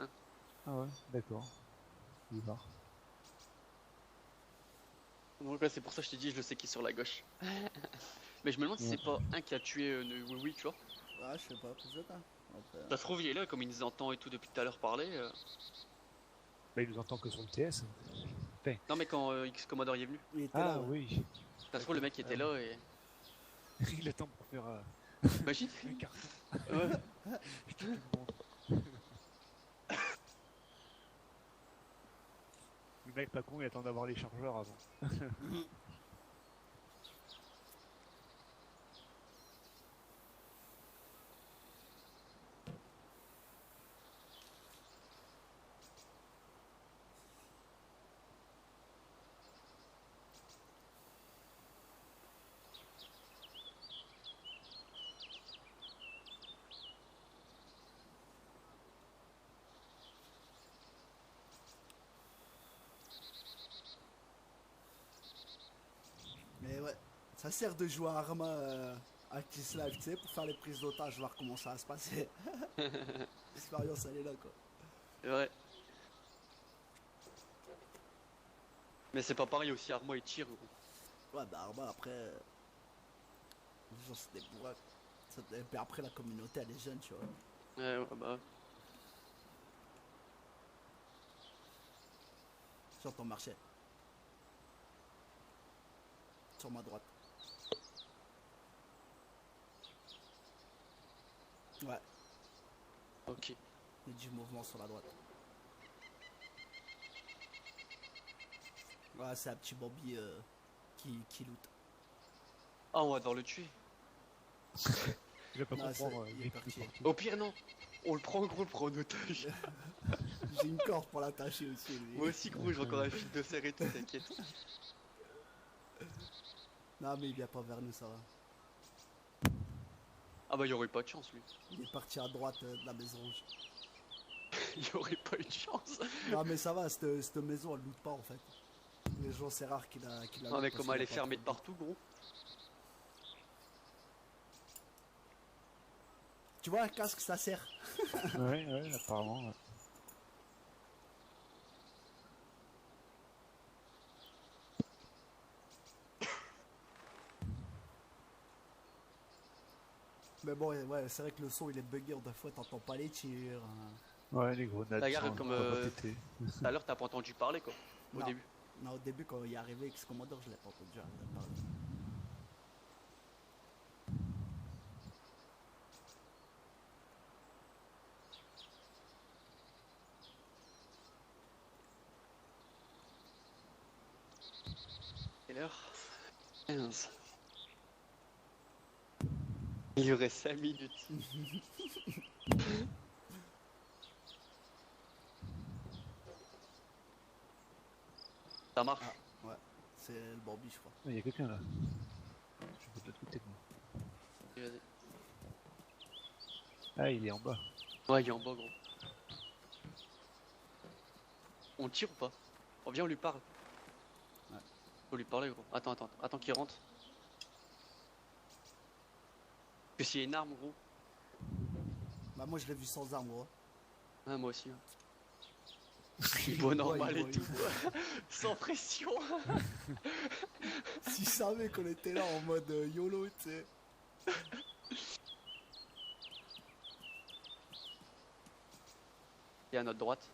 Ah ouais, d'accord. Bizarre. Donc ouais, c'est pour ça que je t'ai dit, je le sais qui est sur la gauche. Mais je me demande si c'est pas un qui a tué Oui, tu vois. Ouais, je sais pas, peut-être. Hein. Après, Ça se trouve, il est là, comme il nous entend et tout depuis tout à l'heure parler. Bah, il nous entend que sur le TS. Non, mais quand X Commodore y est venu, il était Ah là, ouais. oui. ça se trouve, le mec était là et. Il attend pour faire Imagine. un carton. Ouais. Je te le montre. Le mec pas con, il attend d'avoir les chargeurs avant. Mais ouais, ça sert de jouer à Arma à Kiss Live, tu sais, pour faire les prises d'otages, voir comment ça va se passer. L'expérience, elle est là, quoi. Ouais. Mais c'est pas pareil aussi, Arma et tire, gros. Ouais, bah Arma, après. Les gens, c'est des bourracs. Et puis après, la communauté, elle est jeune, tu vois. Ouais, bah. Sur ton marché. Sur ma droite. Ouais, Ok. il y a du mouvement sur la droite. Ouais, c'est un petit Bobby qui loot. Ah, on va devoir le tuer. Il va pas Non, comprendre. c'est- il est les parti. coups partout. Au pire, non. On le prend, gros, le prend en otage. J'ai une corde pour l'attacher aussi, lui. Moi aussi, gros, j'ai encore un fil de serre et tout, t'inquiète. Non, mais il vient pas vers nous, ça va. Ah, bah, il y aurait pas de chance, lui. Il est parti à droite de la maison rouge. Il y aurait pas eu de chance. Non, mais ça va, cette maison, elle loot pas, en fait. Les gens, c'est rare qu'il a Non, mais loot parce comment elle qu'il est a pas fermée de trop partout, gros. Tu vois, un casque, ça sert. Ouais, apparemment. Ouais. Mais bon, ouais, c'est vrai que le son, il est bugué. Des fois, t'entends pas les tirs. Hein. Ouais, les grenades. Regarde sont comme, pas pétées. Tout à l'heure, t'as pas entendu parler, quoi. Au Non. début. Non, au début, quand il est arrivé avec ce Commodore, je l'ai pas entendu parler. Quelle heure 15. Il y aurait 5 minutes. Ça marche. Ah, ouais. C'est le Bambi, je crois. Il y a quelqu'un là. Je vais de l'autre côté de moi. Vas-y. Ah, il est en bas. Ouais, il est en bas, gros. On tire ou pas? Oh, viens, on lui parle. Ouais. Faut lui parler, gros. Attends qu'il rentre. Que s'il y a une arme, gros. Bah moi je l'ai vu sans arme, moi. Ah, moi aussi. Il boit normal il et boit, tout. Sans pression. S'il savait qu'on était là en mode YOLO, tu sais. Et à notre droite.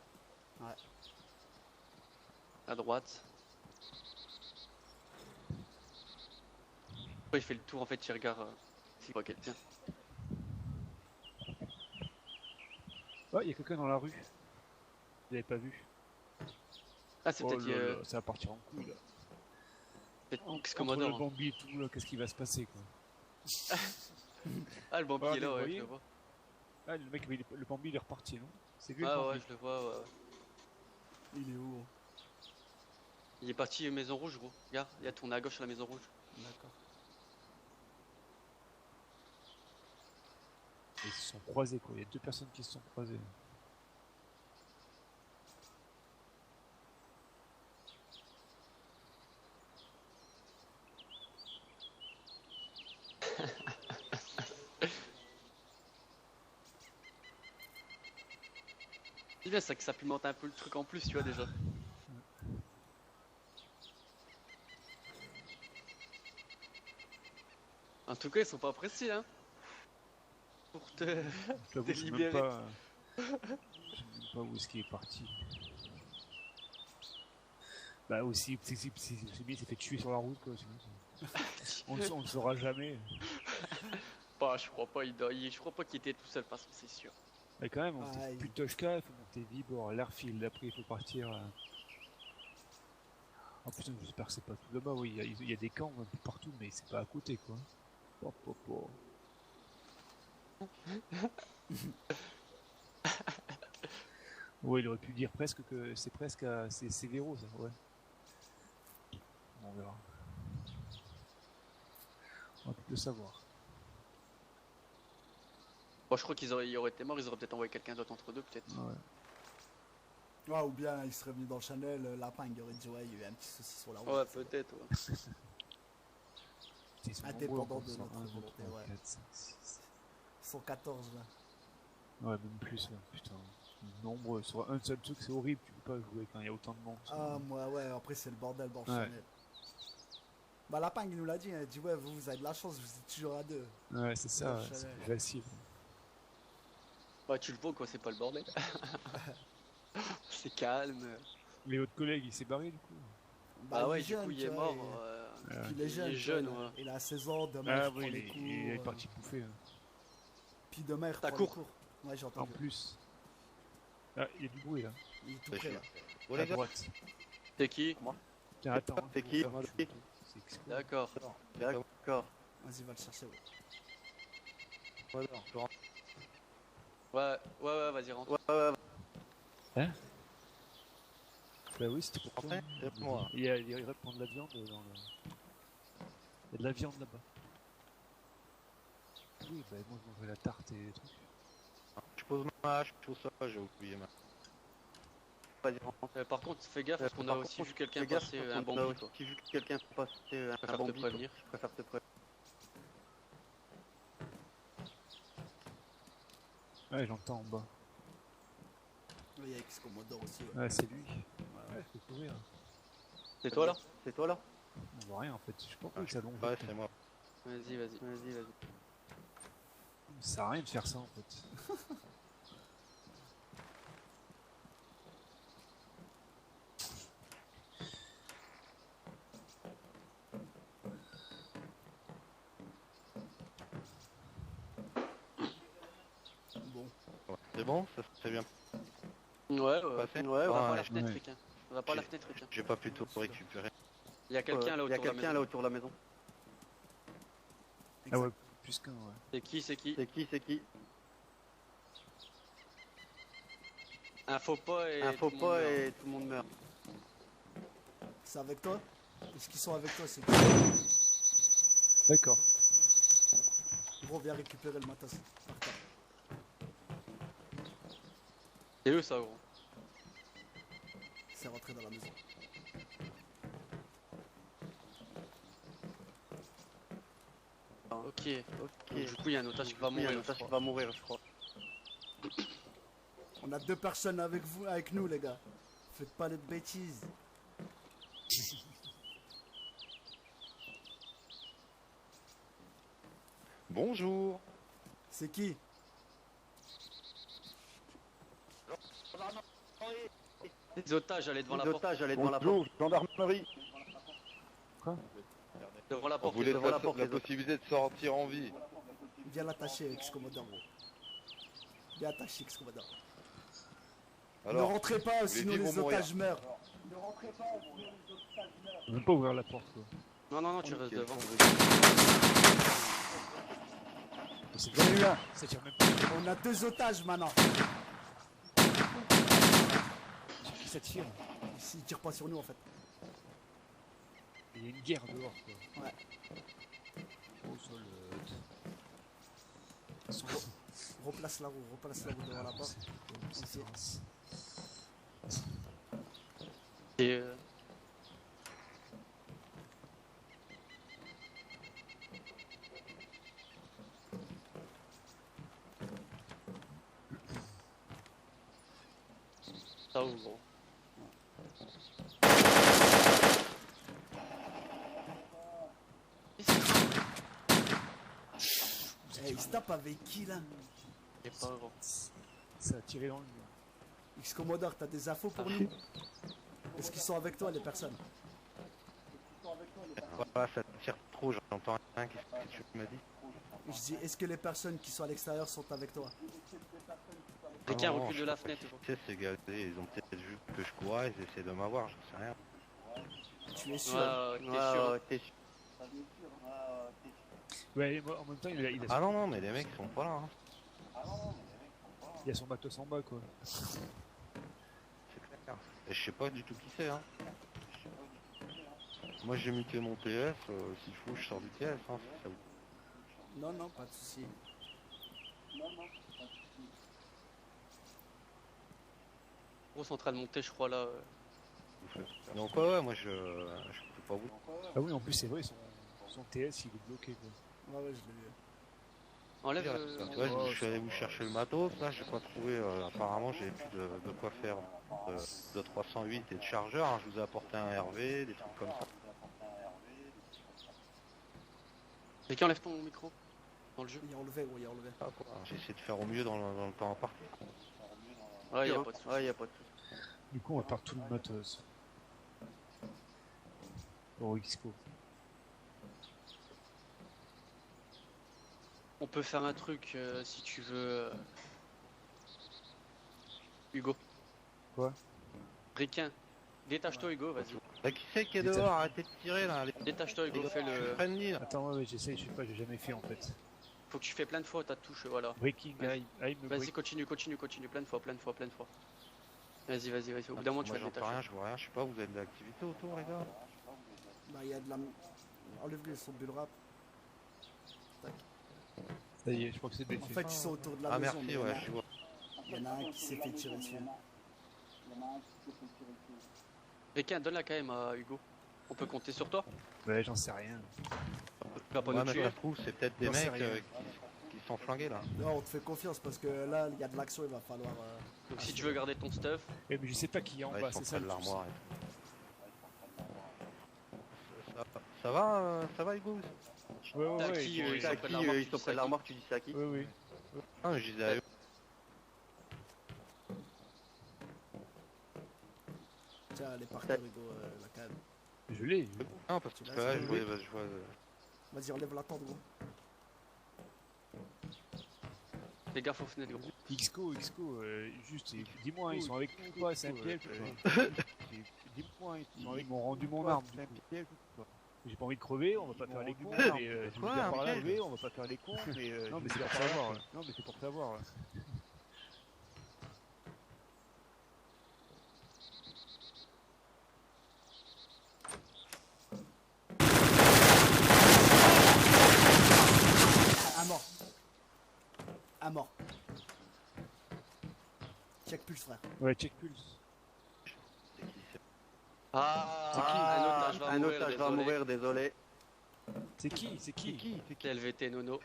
Ouais. À droite. Ouais, il fait le tour en fait, il regarde s'il voit quelqu'un. Ouais, il y a quelqu'un dans la rue. Vous l'avez pas vu? Ah, c'est Oh peut-être là là, ça va partir en couille là. X Entre le Commodore. Hein. Bambi et tout, là, qu'est-ce qui va se passer quoi? Ah, le Bambi Ah, est là, vous ouais, je voyez le vois. Ah, le mec, le Bambi il est reparti, non? C'est lui le Ah, Bambi. ouais, je le vois, ouais. Il est où? Il est parti maison rouge, gros. Regarde, il a tourné à gauche à la maison rouge. D'accord. Ils se sont croisés quoi, il y a deux personnes qui se sont croisées. C'est bien ça que ça pimente un peu le truc en plus, tu vois déjà. En tout cas, ils sont pas pressés, hein. Pour te. J'avoue, T'es je sais même libéré. pas. Je sais même pas où est-ce qu'il est parti. Bah aussi, c'est bien, il s'est fait tuer sur la route quoi. On le saura jamais. Bah, je crois pas, je crois pas qu'il était tout seul parce que c'est sûr. Mais quand même, on Ah, fait plus de Toshka, il faut monter Vibor, l'Airfield, après il faut partir. En plus, j'espère que c'est pas tout là-bas, oui, il y a des camps un peu partout, mais c'est pas à côté quoi. Oh, oh, oh. Ouais, il aurait pu dire presque que c'est presque à... c'est Véro ça, ouais. On verra. On va peut-être le savoir. Bon, je crois il aurait été mort, ils auraient peut-être envoyé quelqu'un d'autre entre deux, peut-être. Ouais. Ouais, ou bien il serait venu dans le Chanel, Lapin, il aurait dit ouais, il y a eu un petit souci sur la route. Ouais, c'est peut-être, ouais. Putain, ils sont Indépendant nombreux, de encore, notre 1, 2, volonté, 3, ouais. 4, 5, 6. 114 là. Ouais, même plus, là. Putain. Nombreux. Sur un seul truc, c'est horrible. Tu peux pas jouer quand il y a autant de monde. Ah, moi, ouais, après c'est le bordel dans le Ouais. Chanel. Bah, Lapin, il nous l'a dit, il dit ouais, vous avez de la chance, vous êtes toujours à deux. Ouais, c'est ça, Dans le ouais, c'est Chanel. plus facile. Ouais, tu le vois quoi, c'est pas le bordel. C'est calme. Mais votre collègue, il s'est barré du coup. Bah, Ah ouais, est du coup, jeune, il tu est vois, mort. et- Puis il est jeune, Il est tu vois, jeune, il a- ouais. il a 16 ans, demain Ah il prend oui, les cours. il est parti bouffer. Hein. Puis demain il T'as reprend les cours. cours. Ouais, j'ai En entendu. plus. Ah, il y a du bruit là. Il est tout près là. Bon, À les gars, droite. C'est qui? Tiens, attends. C'est faut qui faire un C'est shoot. C'est X-Code. D'accord. D'accord. Vas-y, va le chercher, ouais. Commodore, tu rentres. Ouais, vas-y, rentre. Ouais. Bah oui, c'était pour toi. Français, c'est pour moi. Il irait prendre de la viande dans le... Il y a de la viande là-bas. Oui, bah moi je mangerai la tarte et les trucs. Je pose ma hache, tout ça, j'ai oublié ma. Vas-y, rentre. Par contre, fais gaffe parce qu'on a Par aussi contre, vu quelqu'un fais gaffe, passer parce un qu'on a Bambi, quoi. aussi vu quelqu'un passer Je un préfère te Bambi, prévenir. Je préfère te prévenir. Ouais, j'entends en bas. Il y a X Commodore aussi, ouais. Ouais, c'est lui. Ouais, faut courir. C'est toi là? C'est toi là? On voit rien en fait. Je sais pas pourquoi il s'allonge. Ouais, c'est moi. Vas-y. Vas-y. Ça sert à rien de faire ça en fait. Bon. Ouais. C'est bon, ça c'est bien. Ouais. Passé Ouais, on va Ouais, pas à la fenêtre, ouais. Rick. On va pas à la fenêtre, Rick. J'ai pas pu tout récupérer. Il y a quelqu'un là Il y a autour de la quelqu'un là maison. autour de la maison. Ah ouais, plus qu'un, ouais. C'est qui? C'est qui? Un faux pas et. Un tout faux le monde pas meurt. et tout le monde meurt. C'est avec toi? Est-ce qu'ils sont avec toi? C'est D'accord. Gros, viens récupérer le matos. Par terre. C'est eux ça, gros. C'est rentré dans la maison. Ok. Ok. Donc, du coup, il y a un otage qui va Il y a un mourir. otage je qui crois. va mourir, je crois. On a 2 personnes avec vous, avec nous, les gars. Faites pas de bêtises. Bonjour. C'est qui? Les otages, allez devant la porte. Bonjour, gendarmerie. Devant la On porte. voulait devant la porte. la possibilité de sortir en vie. Viens l'attacher, ex-commandant. Viens attacher, ex-commandant. Ne Alors, rentrez pas, sinon vivre les ou mourir. otages meurent. On peut même pas ouvrir la porte, quoi. Non, tu restes devant. C'est bien. Ça tire même pas. On a 2 otages maintenant. Ça tire. Ils tirent pas sur nous en fait. Il y a une guerre dehors, quoi. Ouais. Au sol. Replace la roue devant la porte. Ici. Et ça ouvre, gros. Eh, il se tape avec qui là? Il est pas gros. Ça a tiré dans le mur. Ex-commodore, t'as des infos pour nous? Est-ce qu'ils sont avec toi les personnes? Voilà, ça tire trop, j'entends rien. Qu'est-ce que tu m'as dit? Je dis, est-ce que les personnes qui sont à l'extérieur sont avec toi? Quelqu'un Non, recule je de la sais pas fenêtre. qui c'est, ces gars, ils ont peut-être vu que je courais, ils essaient de m'avoir, je sais rien. Tu es sûr? T'es sûr. Ouais, moi, en même temps, il a, Ah non, mais les mecs ils sont pas là. Hein. il a son matos en bas, quoi. C'est clair. Et je sais pas du tout qui c'est. Hein. Moi j'ai muté mon TS, s'il faut je sors du TS. Hein, si ça vous... Non, pas de soucis. Gros, sont en train de monter, je crois, là. Donc ouais, moi je peux pas vous... Ah oui, en plus, c'est vrai, son TS, il est bloqué, quoi. Ouais, je l'ai vu. Enlève Ouais, je suis allé vous chercher le matos, là j'ai pas trouvé, apparemment j'ai plus de quoi faire de 308 et de chargeur, hein. Je vous ai apporté un RV, des trucs comme ça. Quelqu'un enlève ton micro dans le jeu. Il est enlevé, gros, il est enlevé. Ah, quoi. J'ai essayé de faire au mieux dans le temps imparti. Ouais, y a pas de soucis. Ouais, y a pas de soucis. Du coup, on va par tout le matos. Au Xco. On peut faire un truc si tu veux. Hugo. Quoi? Riquin. Détache-toi, Hugo, vas-y. Bah, qui c'est qui est dehors? Arrêtez de tirer là. Détache-toi, Hugo, fais Je suis le. friendly là. Attends, ouais, j'essaye, je sais pas, j'ai jamais fait en fait. Faut que tu fais plein de fois ta touche, voilà. Breaking, Vas-y. aim, Vas-y, continue, plein de fois. Vas-y. Au bout d'un moment, tu Moi vas te j'entends détacher. rien, je vois rien, je sais pas, vous avez de l'activité autour les gars? Bah, il y a de la. Enlève-lui son bulle rap. Ça y est, je crois que c'est des En fait, ils sont autour de la Ah maison. merci, mais ouais, je vois. il y en a un qui s'est fait tirer dessus. Riquin, donne la KM à Hugo. On peut compter sur toi. Ouais, j'en sais rien. Tu vas pas Ouais, nous mais tuer. ça se trouve, c'est peut-être des J'en sais mecs rien. qui sont flingués là. Non, on te fait confiance parce que là, il y a de l'action, il va falloir. Donc si tu veux garder ton stuff, Ouais, mais je sais pas qui est en Ouais, bas, ils sont c'est ça près de le souci. l'armoire et tout. Ça va Hugo? Ouais, T'as ouais, qui, ouais, C'est à qui ils sont près de l'armoire, tu dis c'est à qui? ouais, ouais. Ah mais je disais à eux. Tiens, elle est par terre, Hugo, la canne. Je l'ai. Non parce que là je vois... Vas-y, enlève la tente, gros. fais gaffe aux fenêtres, gros. Xco, juste, dis-moi, ils sont avec nous ou pas, c'est un piège dis-moi, ils m'ont rendu mon arme. J'ai pas envie de crever, on va pas faire les cons, mais je Quoi, veux dire un par là, piège on va pas faire les cons, mais non, mais c'est pour savoir. Non, mais c'est pour savoir. À mort. Check pulse, frère. Ouais, check pulse. Ah, Un otage va mourir, désolé. C'est qui? C'est qui? LVT Nono.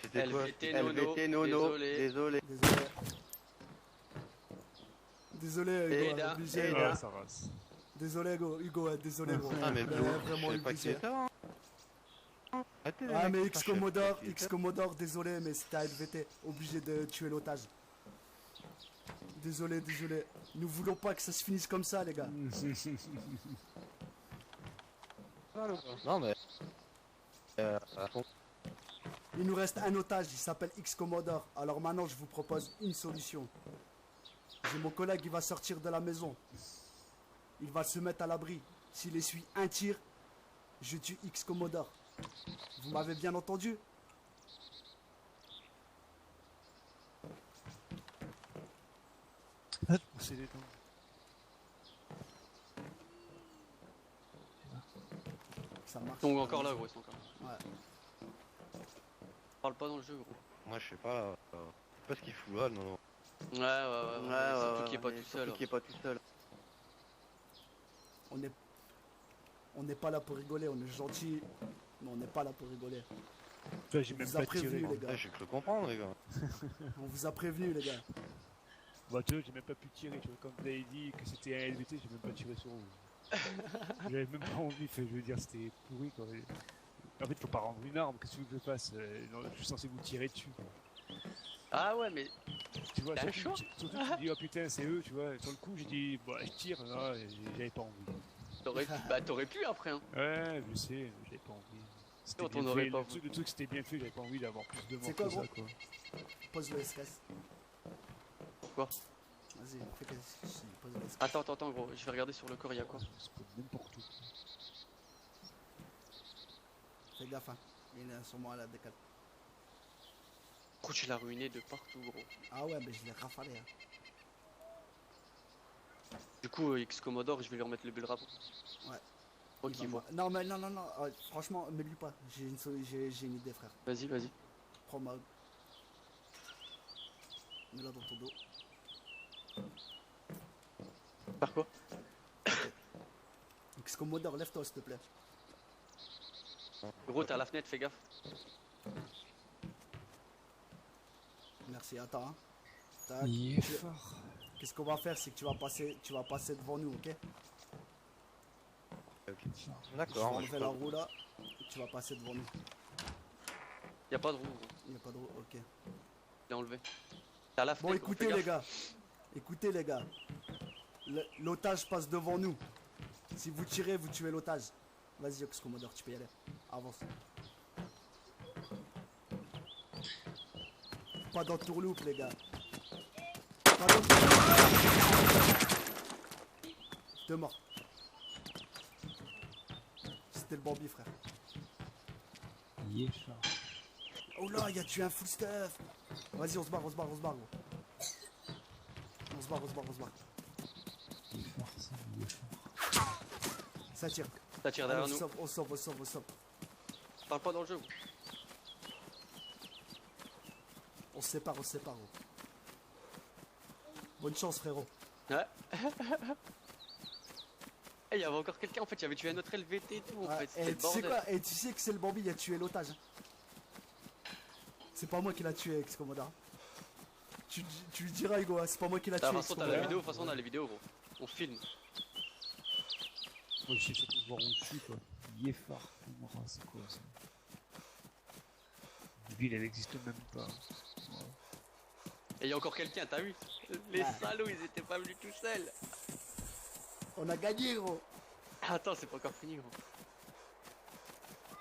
C'était quoi? LVT Nono. LVT Nono, Désolé. désolé. Désolé. Désolé, Et Hugo, là, obligé. et ouais. là. Ah, ça rase. Désolé, Hugo, désolé, gros. Ah mais Ouais, Blue, je vraiment savais pas qui obligé. c'était. Hein. Arrêtez, les Ah, mecs, mais enfin, X je sais pas Commodore, qui X c'était. Commodore, désolé, mais c'était à LVT. Obligé de tuer l'otage. Désolé. Nous voulons pas que ça se finisse comme ça, les gars. Non mais... attends. Il nous reste un otage, il s'appelle X Commodore. Alors maintenant, je vous propose une solution. J'ai mon collègue, il va sortir de la maison. Il va se mettre à l'abri. S'il essuie un tir, je tue X Commodore. Vous m'avez bien entendu? C'est des temps. Ça marche. Donc encore là, gros, ils sont encore là. Ouais. Parle pas dans le jeu, gros. Moi je sais pas, je sais pas ce qu'il fout là, non. Ouais, surtout qu'il est pas mais tout seul. surtout qu'il est pas tout seul. On n'est pas là pour rigoler, on est gentil, mais on n'est pas là pour rigoler. Toi, j'ai On même vous a pas tiré. prévenu, moi. les gars. Ouais, j'ai cru comprendre les gars. On vous a prévenu, les gars. Bah, tu vois, j'ai même pas pu tirer. Tu vois, quand vous avez dit que c'était un LVT, j'ai même pas tiré sur vous. J'avais même pas envie, je veux dire, c'était pourri quoi. En fait, faut pas rendre une arme, qu'est-ce que tu veux que je fasse non, je suis censé vous tirer dessus. Quoi. Ah ouais, mais Tu vois, T'as surtout, surtout tu te dis, oh putain, c'est eux, tu vois. Sur le coup, j'ai dit, bah, je tire, non, j'avais pas envie. t'aurais pu après, hein. Ouais, je sais, mais j'avais pas envie. C'était Quand on bien aurait fait, pas le truc c'était bien fait, j'avais pas envie d'avoir plus de morts C'est quoi, que ça, gros quoi. Pose le stress. Quoi? Vas-y, fais que pose le stress. Attends, gros, je vais regarder sur le corps, il y a quoi? C'est pas n'importe où. Fais gaffe, hein. Il est sûrement à la décale. Pourquoi tu l'as ruiné de partout, gros? Ah ouais, mais je l'ai rafalé. Hein. Du coup, X Commodore, je vais lui remettre le bulle rap. Ouais. Ok, Il va voit. Non, mais non. Franchement, me lui pas. J'ai une idée, frère. Vas-y. Prends ma. Mets-la dans ton dos. Par quoi? X Commodore, lève-toi, s'il te plaît. Gros, t'es à la fenêtre, fais gaffe. Merci, attends. Hein. Tac. Il est fort. Qu'est-ce qu'on va faire, c'est que tu vas passer devant nous, ok? Ok. Je vais D'accord. moi, je enlever sais la pas. roue là. Tu vas passer devant nous. Y a pas de roue, gros. Il n'y a pas de roue, ok. Il est enlevé. T'es à la Bon, fenêtre, gros, écoutez fais les gaffe. gars. Écoutez les gars. L'otage passe devant nous. Si vous tirez, vous tuez l'otage. Vas-y, X Commodore, tu peux y aller. Avance. Pas dans tourloupe, les gars. Pas dans tourloupe. 2 morts. C'était le Bambi, frère. Il est fort. Oh là, il a tué un full stuff. Vas-y, on se barre, gros. On se barre. Il est fort, ça, il est fort. Ça tire. Ça tire Allez, derrière nous. on sauve. Parle pas dans le jeu, gros. On se sépare, gros. Bonne chance, frérot. Ouais. Eh, y avait encore quelqu'un, en fait, y avait tué un autre LVT et tout, en Ouais, fait. C'était et le tu sais bordel. quoi? Et tu sais que c'est le Bambi qui a tué l'otage. C'est pas moi qui l'a tué, X Commodore. Tu lui diras, Hugo, hein, c'est pas moi qui l'a tué. De toute façon, X t'as la Commodore. vidéo, de toute façon, on a les vidéos, gros. On filme. Moi, je sais surtout voir où je suis, quoi. Il est fort. Oh, c'est quoi ça? La ville, elle existe même pas. Ouais. Et y a encore quelqu'un, t'as vu? Les Ouais. salauds, ils étaient pas venus tout seuls. On a gagné, gros. Attends, c'est pas encore fini, gros.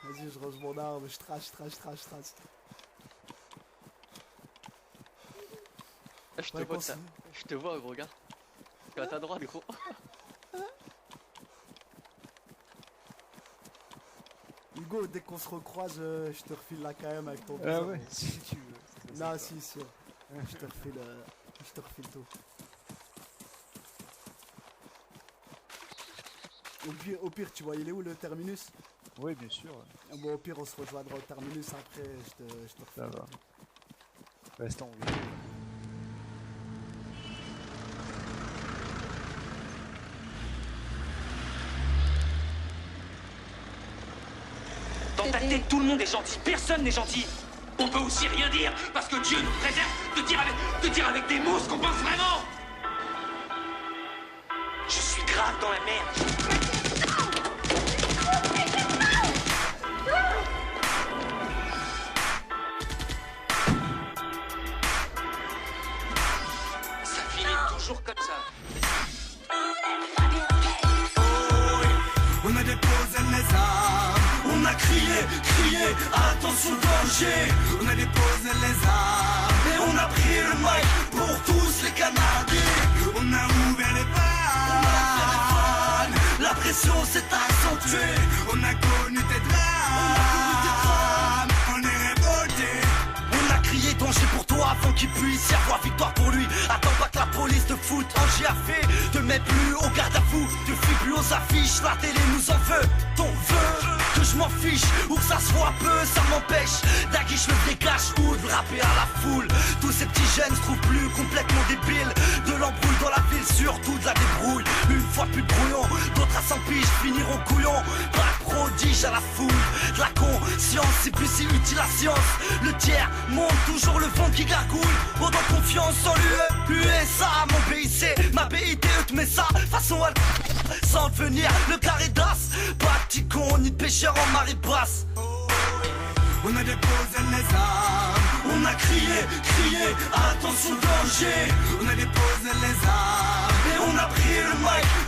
Vas-y, je range mon arme, je trash. Là, je te Ouais, vois, pense- je te vois, gros, regarde. Tu es à ta droite, gros. Hugo, dès qu'on se recroise, je te refile la KM avec ton Ah bizarre, ouais, gros. si tu veux. Non, si, sûr. Je te refile tout. Au pire, tu vois, il est où le terminus? Oui, bien sûr. Bon, au pire, on se rejoindra au terminus après, je te refile. Ça va. Reste en vie. Dans ta tête, tout le monde est gentil, personne n'est gentil. On peut aussi rien dire, parce que Dieu nous préserve de dire avec des mots ce qu'on pense vraiment. dans la merde. Ça finit toujours comme ça. On a déposé les armes, on a crié, attention danger. On a déposé les armes et on a pris le mic pour tous les canardiers. On a ouvert les vannes, la pression s'est accentuée. On a connu tes drames, on est révoltés. On a crié danger pour toi avant qu'il puisse y avoir victoire pour lui. Attends pas que la police te foute en GAF, te met plus au garde à vous, te fuis plus aux affiches. La télé nous en veut, t'en veux que je m'en fiche ou que ça se voit peu, ça m'empêche d'aguiche le dégage ou de rapper à la foule. Tous ces petits jeunes se trouvent plus complètement débiles. De l'embrouille dans la ville, surtout de la débrouille. Une fois plus de brouillon, d'autres à 100 piges finiront couillons. Pas de prodige à la foule, de la conscience, c'est plus si utile la science. Le tiers monte toujours le vent qui gargouille. Oh, dans confiance en l'UE, USA, mon BIC, ma BITE te met ça façon à sans devenir le carré d'as. Pas de petit con ni de pêcheur en marée basse. On a déposé les armes, on a crié, attention danger. On a déposé les armes et on a pris le mic